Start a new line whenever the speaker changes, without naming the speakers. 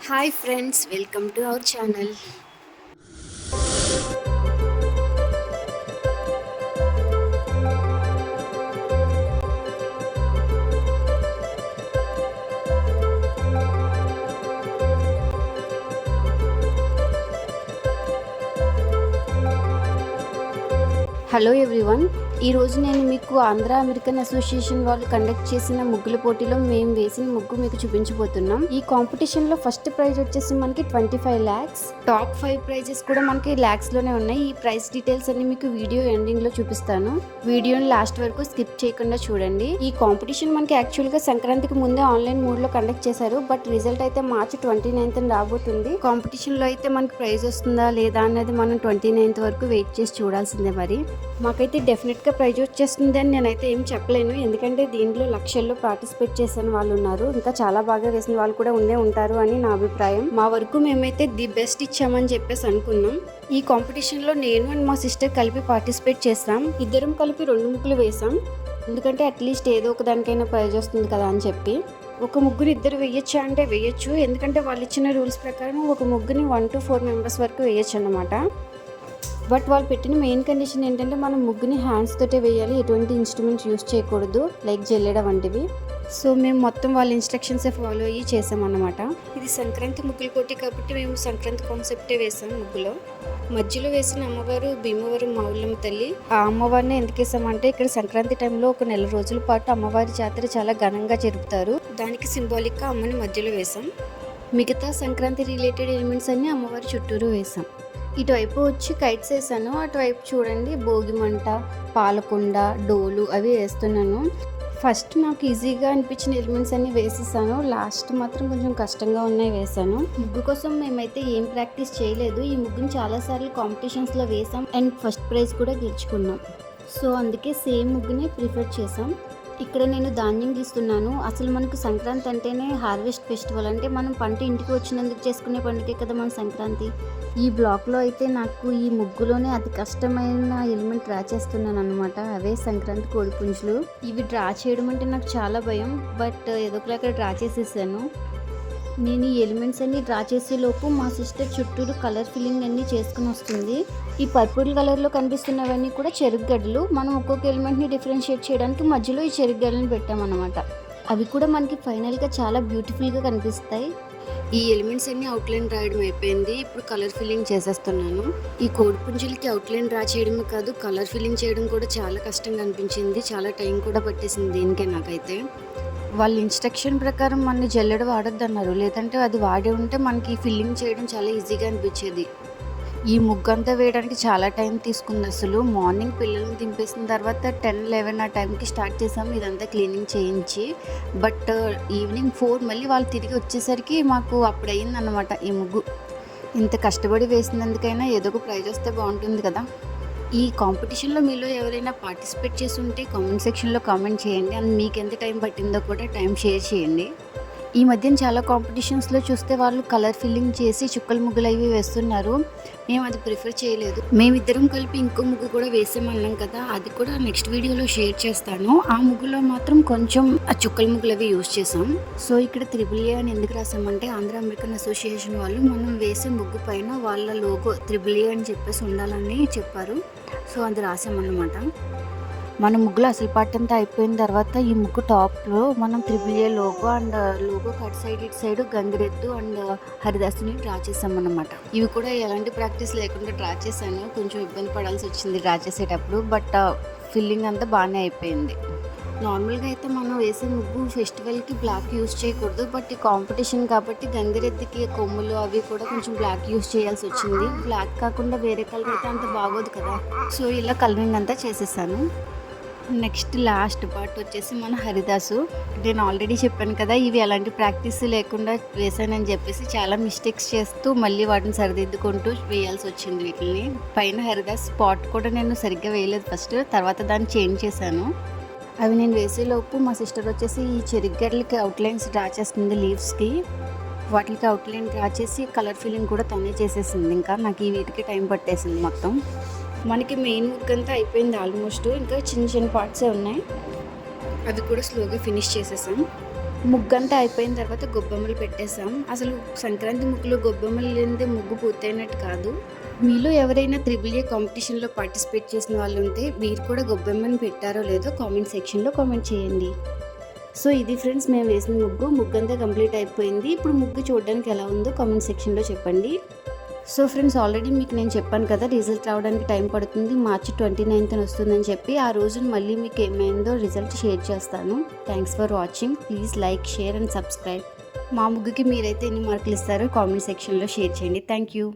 Hi friends, welcome to our channel. Hello everyone, ఈరోజు నేను మీకు ఆంధ్ర అమెరికన్ అసోసియేషన్ వాళ్ళు కండక్ట్ చేసిన ముగ్గుల పోటీలో మేము వేసిన ముగ్గు మీకు చూపించబోతున్నాం. ఈ కాంపిటీషన్లో ఫస్ట్ ప్రైజ్ వచ్చేసి మనకి 25 lakhs. టాప్ 5 ప్రైజెస్ కూడా మనకి లాక్స్లోనే ఉన్నాయి. ఈ ప్రైజ్ డీటెయిల్స్ అన్ని మీకు వీడియో ఎండింగ్లో చూపిస్తాను. వీడియోని లాస్ట్ వరకు స్కిప్ చేయకుండా చూడండి. ఈ కాంపిటీషన్ మనకి యాక్చువల్గా సంక్రాంతికి ముందే ఆన్లైన్ మోడ్లో కండక్ట్ చేశారు. బట్ రిజల్ట్ అయితే మార్చి 29th రాబోతుంది. కాంపిటీషన్లో అయితే మనకి ప్రైజ్ వస్తుందా లేదా అన్నది మనం 29th వరకు వెయిట్ చేసి చూడాల్సిందే. మరి మాకైతే డెఫినెట్గా ప్రైజ్ వచ్చేస్తుంది అని నేనైతే ఏం చెప్పలేను, ఎందుకంటే దీంట్లో లక్షల్లో పార్టిసిపేట్ చేసిన వాళ్ళు ఉన్నారు, ఇంకా చాలా బాగా వేసిన వాళ్ళు కూడా ఉంటారు అని నా అభిప్రాయం. మా వరకు మేమైతే ది బెస్ట్ ఇచ్చామని చెప్పేసి అనుకున్నాం. ఈ కాంపిటీషన్లో నేను అండ్ మా సిస్టర్ కలిపి పార్టిసిపేట్ చేస్తాం. ఇద్దరం కలిపి 2 ముగ్గులు వేసాం, ఎందుకంటే అట్లీస్ట్ ఏదో ఒక దానికైనా ప్రైజ్ వస్తుంది కదా అని చెప్పి. ఒక ముగ్గురు ఇద్దరు వేయచ్చా అంటే వేయచ్చు, ఎందుకంటే వాళ్ళు ఇచ్చిన రూల్స్ ప్రకారం ఒక ముగ్గుని 1 to 4 members వరకు వేయచ్చు అన్నమాట. బట్ వాళ్ళు పెట్టిన మెయిన్ కండిషన్ ఏంటంటే మనం ముగ్గుని హ్యాండ్స్ తోటే వేయాలి, ఎటువంటి ఇన్స్ట్రుమెంట్స్ యూస్ చేయకూడదు, లైక్ జల్లెడ వంటివి. సో మేము మొత్తం వాళ్ళ ఇన్స్ట్రక్షన్సే ఫాలో అయ్యి చేసామన్నమాట. ఇది సంక్రాంతి ముగ్గుల పోటీ కాబట్టి మేము సంక్రాంతి కాన్సెప్టే వేసాం. ముగ్గులో మధ్యలో వేసిన అమ్మవారు భీమవరం మావుళ్ళమ్మ తల్లి. ఆ అమ్మవారిని ఎందుకు వేసామంటే ఇక్కడ సంక్రాంతి టైంలో ఒక 1 రోజుల పాటు అమ్మవారి జాతర చాలా ఘనంగా జరుపుతారు. దానికి సింబాలిక్గా అమ్మని మధ్యలో వేసాం. మిగతా సంక్రాంతి రిలేటెడ్ ఎలిమెంట్స్ అన్ని అమ్మవారి చుట్టూరు వేసాం. ఇటువైపు వచ్చి కైట్స్ వేసాను, అటువైపు చూడండి భోగి మంట, పాలకుండ, డోలు అవి వేస్తున్నాను. ఫస్ట్ నాకు ఈజీగా అనిపించిన ఎలిమెంట్స్ అన్ని వేసేసాను, లాస్ట్ మాత్రం కొంచెం కష్టంగా ఉన్నాయి వేసాను. ముగ్గు కోసం మేమైతే ఏం ప్రాక్టీస్ చేయలేదు. ఈ ముగ్గుని చాలాసార్లు కాంపిటీషన్స్లో వేసాం అండ్ ఫస్ట్ ప్రైజ్ కూడా గెలుచుకున్నాం. సో అందుకే సేమ్ ముగ్గునే ప్రిఫర్ చేసాం. ఇక్కడ నేను ధాన్యం గీస్తున్నాను. అసలు మనకు సంక్రాంతి అంటేనే హార్వెస్ట్ ఫెస్టివల్, అంటే మనం పంట ఇంటికి వచ్చినందుకు చేసుకునే పండుగే కదా మన సంక్రాంతి. ఈ బ్లాక్లో అయితే నాకు ఈ ముగ్గులోనే అతి కష్టమైన ఎలిమెంట్ డ్రా చేస్తున్నాను అనమాట, అవే సంక్రాంతి కోడిపుంజులు. ఇవి డ్రా చేయడం అంటే నాకు చాలా భయం, బట్ ఏదో ఒకలాగా డ్రా చేసేసాను. నేను ఈ ఎలిమెంట్స్ అన్ని డ్రా చేసేలోపు మా సిస్టర్ చుట్టూరు కలర్ ఫిల్లింగ్ అన్నీ చేసుకుని వస్తుంది. ఈ పర్పుల్ కలర్లో కనిపిస్తున్నవన్నీ కూడా చెరుకుగడ్డలు. మనం ఒక్కొక్క ఎలిమెంట్ని డిఫరెన్షియేట్ చేయడానికి మధ్యలో ఈ చెరుకుగడ్డలను పెట్టామన్నమాట. అవి కూడా మనకి ఫైనల్గా చాలా బ్యూటిఫుల్గా కనిపిస్తాయి. ఈ ఎలిమెంట్స్ అన్ని అవుట్లైన్ రాయడం అయిపోయింది, ఇప్పుడు కలర్ ఫిల్లింగ్ చేసేస్తున్నాను. ఈ కోడిపుంజులకి అవుట్లైన్ డ్రా చేయడమే కాదు, కలర్ ఫిల్లింగ్ చేయడం కూడా చాలా కష్టంగా అనిపించింది. చాలా టైం కూడా పట్టేసింది దీనికే నాకైతే. వాళ్ళ ఇన్స్ట్రక్షన్ ప్రకారం మన జల్లెడ వాడొద్దన్నారు, లేదంటే అది వాడి ఉంటే మనకి ఫిల్లింగ్ చేయడం చాలా ఈజీగా అనిపించేది. ఈ ముగ్గు అంతా వేయడానికి చాలా టైం తీసుకుంది. అసలు మార్నింగ్ పిల్లల్ని దింపేసిన తర్వాత 10-11 ఆ టైంకి స్టార్ట్ చేసాము ఇదంతా క్లీనింగ్ చేయించి. బట్ ఈవినింగ్ 4 మళ్ళీ వాళ్ళు తిరిగి వచ్చేసరికి మాకు అప్పుడు అయిందన్నమాట ఈ ముగ్గు. ఇంత కష్టపడి వేసినందుకైనా ఏదో ఒక ప్రైజ్ వస్తే బాగుంటుంది కదా. ఈ కాంపిటీషన్లో మీలో ఎవరైనా పార్టిసిపేట్ చేసి ఉంటే కామెంట్ సెక్షన్లో కామెంట్ చేయండి, అండ్ మీకు ఎంత టైం పట్టిందో కూడా టైం షేర్ చేయండి. ఈ మధ్యన చాలా కాంపిటీషన్స్లో చూస్తే వాళ్ళు కలర్ ఫిల్లింగ్ చేసి చుక్కల ముగ్గులు అవి వేస్తున్నారు. మేము అది ప్రిఫర్ చేయలేదు. మేమిద్దరం కలిపి ఇంకో ముగ్గు కూడా వేసామన్నాం కదా, అది కూడా నెక్స్ట్ వీడియోలో షేర్ చేస్తాను. ఆ ముగ్గులో మాత్రం కొంచెం ఆ చుక్కల ముగ్గులు అవి యూజ్ చేసాం. సో ఇక్కడ AAA అని ఎందుకు రాసామంటే ఆంధ్ర అమెరికన్ అసోసియేషన్ వాళ్ళు మనం వేసే ముగ్గు పైన వాళ్ళ లోగో AAA అని చెప్పేసి ఉండాలని చెప్పారు. సో అది రాసామన్నమాట. మన ముగ్గులు అసలు పార్ట్ అంతా అయిపోయిన తర్వాత ఈ ముగ్గు టాప్లో మనం AAA logo and logo cut side ఇటు సైడ్ గంగిరెద్దు అండ్ హరిదాసుని డ్రా చేసామన్నమాట. ఇవి కూడా ఎలాంటి ప్రాక్టీస్ లేకుండా డ్రా చేశాను, కొంచెం ఇబ్బంది పడాల్సి వచ్చింది డ్రా చేసేటప్పుడు, బట్ ఫిల్లింగ్ అంతా బాగానే అయిపోయింది. నార్మల్గా అయితే మనం వేసే ముగ్గు ఫెస్టివల్కి బ్లాక్ యూజ్ చేయకూడదు, బట్ ఈ కాంపిటీషన్ కాబట్టి గంగిరెద్దుకి కొమ్ములు అవి కూడా కొంచెం బ్లాక్ యూజ్ చేయాల్సి వచ్చింది. బ్లాక్ కాకుండా వేరే కలర్ అయితే అంత బాగోదు కదా, సో ఇలా కలరింగ్ అంతా చేసేసాను. నెక్స్ట్ లాస్ట్ పార్ట్ వచ్చేసి మన హరిదాసు. నేను ఆల్రెడీ చెప్పాను కదా, ఇవి ఎలాంటి ప్రాక్టీస్ లేకుండా వేసానని చెప్పేసి చాలా మిస్టేక్స్ చేస్తూ మళ్ళీ వాటిని సరిదిద్దుకుంటూ వేయాల్సి వచ్చింది వీటిని. పైన హరిదాస్ స్పాట్ కూడా నేను సరిగ్గా వేయలేదు ఫస్ట్, తర్వాత దాన్ని చేంజ్ చేశాను. అవి నేను వేసేలోపు మా సిస్టర్ వచ్చేసి ఈ చెరుకుగడ్డలకి అవుట్లైన్స్ డ్రా చేస్తుంది లీవ్స్కి. వాటికి అవుట్లైన్ డ్రా చేసి కలర్ ఫిల్లింగ్ కూడా తనే చేసేసింది. ఇంకా నాకు ఈ వీటికి టైం పట్టేసింది మొత్తం. మనకి మెయిన్ ముగ్గు అంతా అయిపోయింది ఆల్మోస్ట్, ఇంకా చిన్న చిన్న పార్ట్సే ఉన్నాయి, అవి కూడా స్లోగా ఫినిష్ చేసేసాం. ముగ్గంతా అయిపోయిన తర్వాత గొబ్బెమ్మలు పెట్టేసాం. అసలు సంక్రాంతి ముగ్గులో గొబ్బెమ్మలు లేనిదే ముగ్గు పూర్తయినట్టు కాదు. మీలో ఎవరైనా త్రిబుల్ ఏ కాంపిటీషన్లో పార్టిసిపేట్ చేసిన వాళ్ళు ఉంటే మీరు కూడా గొబ్బెమ్మని పెట్టారో లేదో కామెంట్ సెక్షన్లో కామెంట్ చేయండి. సో ఇది ఫ్రెండ్స్ మేము వేసిన ముగ్గంతా కంప్లీట్ అయిపోయింది. ఇప్పుడు ముగ్గు చూడడానికి ఎలా ఉందో కామెంట్ సెక్షన్లో చెప్పండి. సో ఫ్రెండ్స్, ఆల్రెడీ మీకు నేను చెప్పాను కదా రిజల్ట్ రావడానికి టైం పడుతుంది, మార్చి 29న వస్తుందని చెప్పి. ఆ రోజున మళ్ళీ మీకు ఏమైందో రిజల్ట్ షేర్ చేస్తాను. Thanks for watching. Please like, share and subscribe. మా ముగ్గుకి మీరైతే ఎన్ని మార్కులు ఇస్తారో కామెంట్ సెక్షన్లో షేర్ చేయండి. Thank you.